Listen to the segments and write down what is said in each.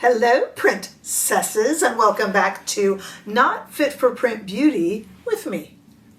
Hello, princesses, and welcome back to Not Fit for Print Beauty with me,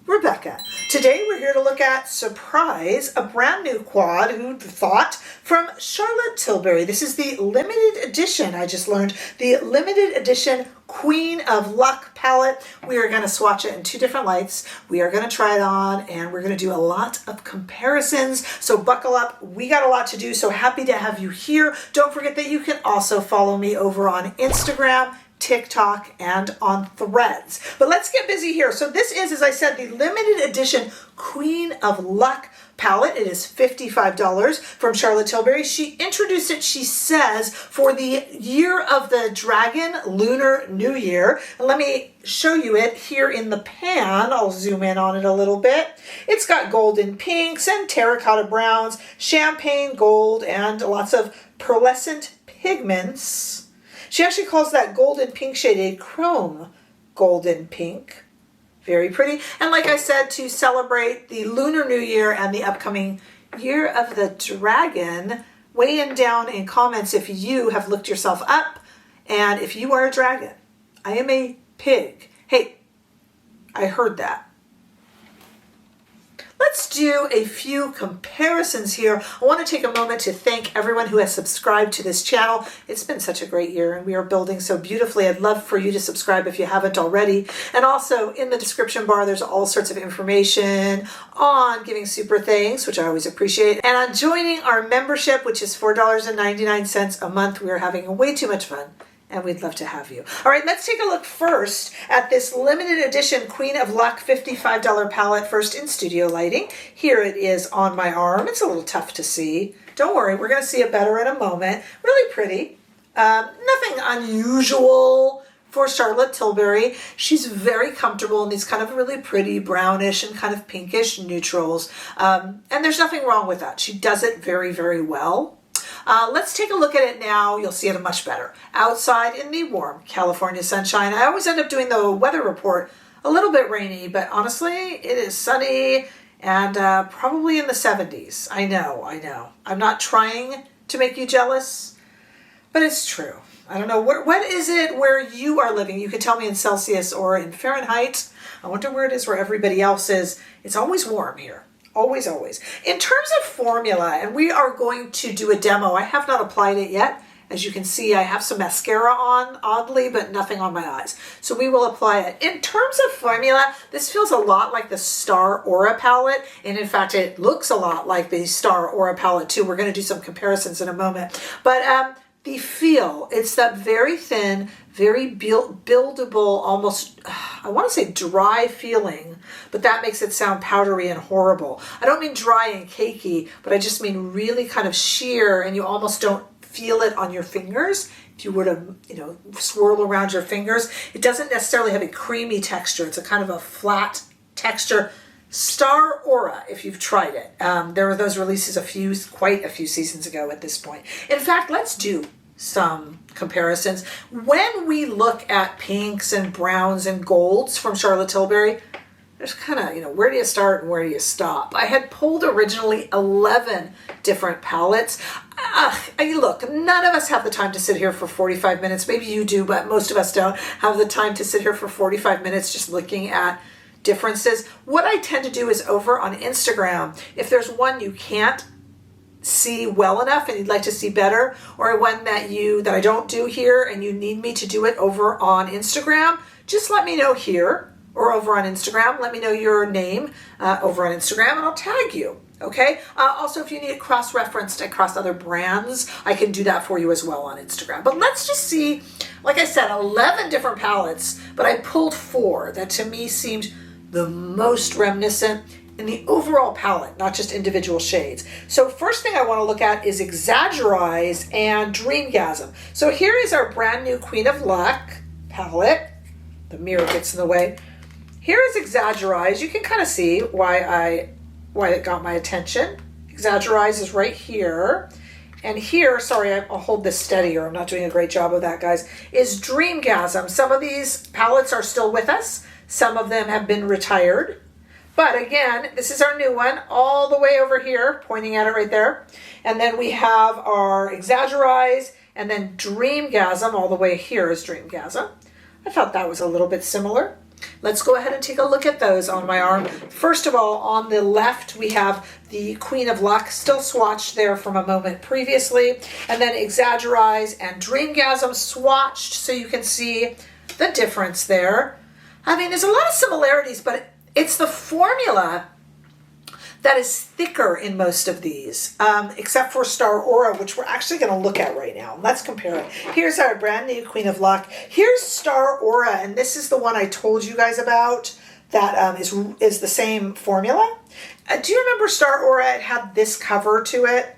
Rebecca. Today we're here to look at Surprise, a brand new quad, who'd thought, from Charlotte Tilbury. This is the limited edition, I just learned, the limited edition Queen of Luck palette. We are going to swatch it in two different lights. We are going to try it on and we're going to do a lot of comparisons. So buckle up. We got a lot to do. So happy to have you here. Don't forget that you can also follow me over on Instagram, TikTok, and on Threads. But let's get busy here. So this is, as I said, the limited edition Queen of Luck palette. It is $55 from Charlotte Tilbury. She introduced it, she says, for the year of the dragon, Lunar New Year. And let me show you it here in the pan. I'll zoom in on it a little bit. It's got golden pinks and terracotta browns, champagne gold, and lots of pearlescent pigments. She actually calls that golden pink shade a chrome golden pink. Very pretty. And like I said, to celebrate the Lunar New Year and the upcoming Year of the Dragon, weigh in down in comments if you have looked yourself up and if you are a dragon. I am a pig. Hey, I heard that. Let's do a few comparisons here. I want to take a moment to thank everyone who has subscribed to this channel. It's been such a great year and we are building so beautifully. I'd love for you to subscribe if you haven't already. And also in the description bar, there's all sorts of information on giving super thanks, which I always appreciate, and on joining our membership, which is $4.99 a month. We are having way too much fun, and we'd love to have you. All right, let's take a look first at this limited edition Queen of Luck $55 palette, first in studio lighting. Here it is on my arm. It's a little tough to see. Don't worry, we're gonna see it better in a moment. Really pretty. Nothing unusual for Charlotte Tilbury. She's very comfortable in these kind of really pretty brownish and kind of pinkish neutrals. And there's nothing wrong with that. She does it very, very well. Let's take a look at it now. You'll see it much better. Outside in the warm California sunshine. I always end up doing the weather report a little bit rainy, but honestly, it is sunny and probably in the 70s. I know. I'm not trying to make you jealous, but it's true. I don't know. What is it where you are living? You can tell me in Celsius or in Fahrenheit. I wonder where it is where everybody else is. It's always warm here. Always, always. In terms of formula, and we are going to do a demo. I have not applied it yet. As you can see, I have some mascara on, oddly, but nothing on my eyes. So we will apply it. In terms of formula, this feels a lot like the Star Aura palette. And in fact, it looks a lot like the Star Aura palette too. We're going to do some comparisons in a moment. But the feel, it's that very thin, very buildable, almost, I want to say dry feeling, but that makes it sound powdery and horrible. I don't mean dry and cakey, but I just mean really kind of sheer, and you almost don't feel it on your fingers. If you were to, swirl around your fingers, it doesn't necessarily have a creamy texture. It's a kind of a flat texture. Star Aura, if you've tried it. There were those releases quite a few seasons ago at this point. In fact, let's do some comparisons. When we look at pinks and browns and golds from Charlotte Tilbury, there's kind of, where do you start and where do you stop? I had pulled originally 11 different palettes. Look, none of us have the time to sit here for 45 minutes. Maybe you do, but most of us don't have the time to sit here for 45 minutes just looking at differences. What I tend to do is over on Instagram, if there's one you can't see well enough and you'd like to see better, or one that I don't do here and you need me to do it over on Instagram, just let me know here or over on Instagram. Let me know your name over on Instagram and I'll tag you. Okay. Also, if you need it cross-referenced across other brands, I can do that for you as well on Instagram. But let's just see, like I said, 11 different palettes, but I pulled 4 that to me seemed the most reminiscent in the overall palette, not just individual shades. So first thing I want to look at is Exaggerize and Dreamgasm. So here is our brand new Queen of Luck palette. The mirror gets in the way. Here is Exaggerize. You can kind of see why it got my attention. Exaggerize is right here. And here, sorry, I'll hold this steadier. I'm not doing a great job of that, guys, is Dreamgasm. Some of these palettes are still with us. Some of them have been retired. But again, this is our new one, all the way over here, pointing at it right there. And then we have our Exaggerize And then Dreamgasm, all the way here is Dreamgasm. I thought that was a little bit similar. Let's go ahead and take a look at those on my arm. First of all, on the left, we have the Queen of Luck, still swatched there from a moment previously. And then Exaggerize and Dreamgasm swatched, so you can see the difference there. I mean, there's a lot of similarities, but it's the formula that is thicker in most of these, except for Star Aura, which we're actually going to look at right now. Let's compare it. Here's our brand new Queen of Luck. Here's Star Aura, and this is the one I told you guys about that is the same formula. Do you remember Star Aura? It had this cover to it.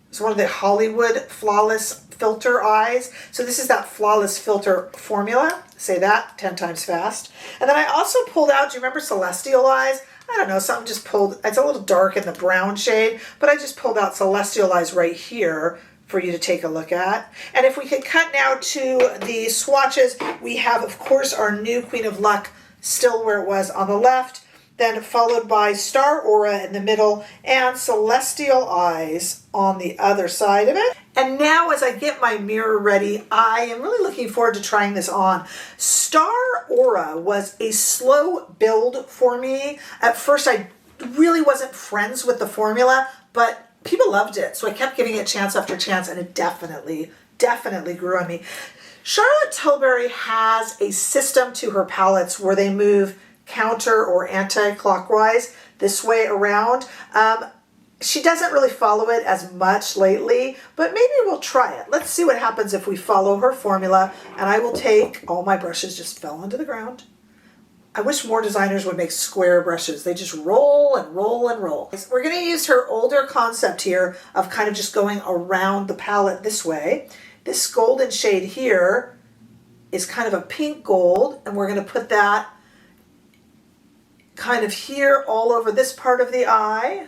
It's one of the Hollywood Flawless Filter eyes. So this is that Flawless Filter formula. Say that 10 times fast. And then I also pulled out, do you remember Celestial Eyes? I don't know, something just pulled, it's a little dark in the brown shade, but I just pulled out Celestial Eyes right here for you to take a look at. And if we could cut now to the swatches, we have, of course, our new Queen of Luck still where it was on the left, then followed by Star Aura in the middle and Celestial Eyes on the other side of it. And now as I get my mirror ready, I am really looking forward to trying this on. Star Aura was a slow build for me. At first I really wasn't friends with the formula, but people loved it. So I kept giving it chance after chance, and it definitely grew on me. Charlotte Tilbury has a system to her palettes where they move counter or anti-clockwise this way around. She doesn't really follow it as much lately, but maybe we'll try it. Let's see what happens if we follow her formula. And I will take, all my brushes just fell onto the ground. I wish more designers would make square brushes. They just roll and roll and roll. We're going to use her older concept here of kind of just going around the palette this way. This golden shade here is kind of a pink gold, and we're going to put that kind of here all over this part of the eye.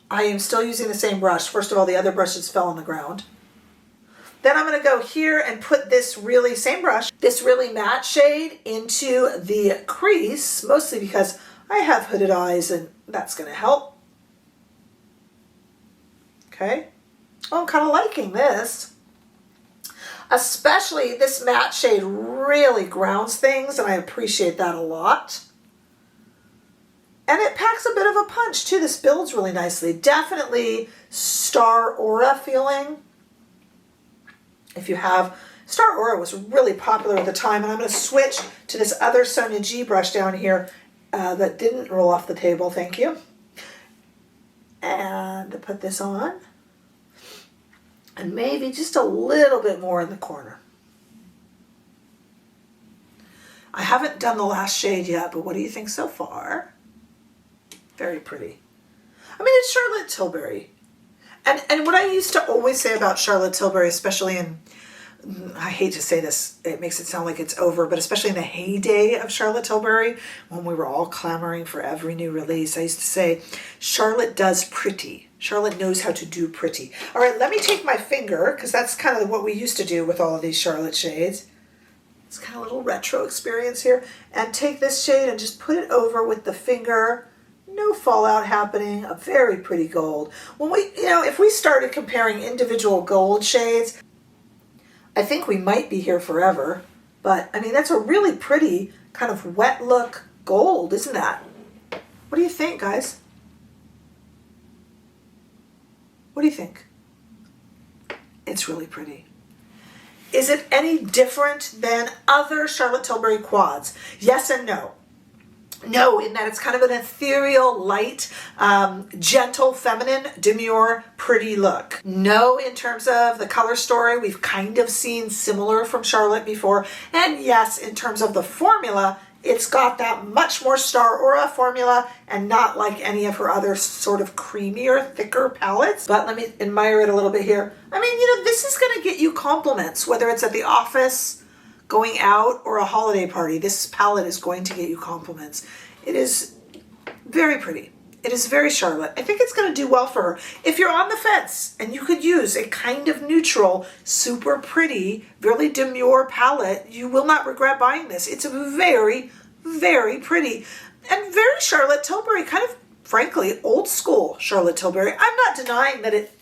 I am still using the same brush. First of all, the other brushes fell on the ground. Then I'm going to go here and put this really, same brush, this really matte shade into the crease, mostly because I have hooded eyes and that's going to help. Okay. Oh, I'm kind of liking this. Especially this matte shade really grounds things, and I appreciate that a lot. And it packs a bit of a punch too. This builds really nicely. Definitely Star Aura feeling. If you have, Star Aura was really popular at the time, and I'm going to switch to this other Sonia G brush down here that didn't roll off the table, thank you. And put this on. And maybe just a little bit more in the corner. I haven't done the last shade yet, but what do you think so far? Very pretty. I mean, it's Charlotte Tilbury. And what I used to always say about Charlotte Tilbury, especially in, I hate to say this, it makes it sound like it's over, but especially in the heyday of Charlotte Tilbury, when we were all clamoring for every new release, I used to say, Charlotte does pretty. Charlotte knows how to do pretty. All right, let me take my finger, because that's kind of what we used to do with all of these Charlotte shades. It's kind of a little retro experience here. And take this shade and just put it over with the finger. No fallout happening, a very pretty gold. When we, if we started comparing individual gold shades, I think we might be here forever. But, I mean, that's a really pretty kind of wet look gold, isn't that? What do you think, guys? What do you think? It's really pretty. Is it any different than other Charlotte Tilbury quads? Yes and no. No, in that it's kind of an ethereal, light, gentle, feminine, demure, pretty look. No, in terms of the color story, we've kind of seen similar from Charlotte before. And yes, in terms of the formula, it's got that much more Star Aura formula and not like any of her other sort of creamier, thicker palettes. But let me admire it a little bit here. I mean, this is going to get you compliments, whether it's at the office, going out, or a holiday party. This palette is going to get you compliments. It is very pretty. It is very Charlotte. I think it's going to do well for her. If you're on the fence and you could use a kind of neutral, super pretty, really demure palette, you will not regret buying this. It's very, very pretty and very Charlotte Tilbury, kind of, frankly, old school Charlotte Tilbury. I'm not denying that it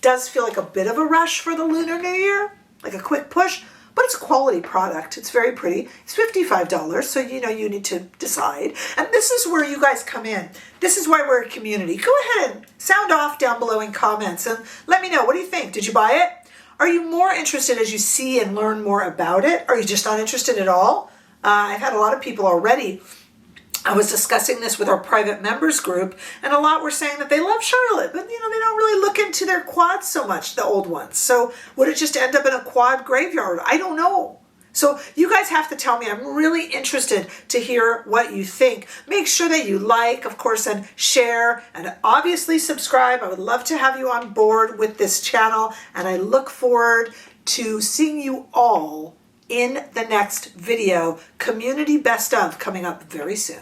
does feel like a bit of a rush for the Lunar New Year, like a quick push, but it's a quality product. It's very pretty. It's $55, so you know you need to decide. And this is where you guys come in. This is why we're a community. Go ahead and sound off down below in comments and let me know. What do you think? Did you buy it? Are you more interested as you see and learn more about it? Are you just not interested at all? I've had a lot of people already. I was discussing this with our private members group, and a lot were saying that they love Charlotte, but you know, they don't really look into their quads so much, the old ones. So would it just end up in a quad graveyard? I don't know. So you guys have to tell me. I'm really interested to hear what you think. Make sure that you like, of course, and share, and obviously subscribe. I would love to have you on board with this channel, and I look forward to seeing you all in the next video. Community Best Of coming up very soon.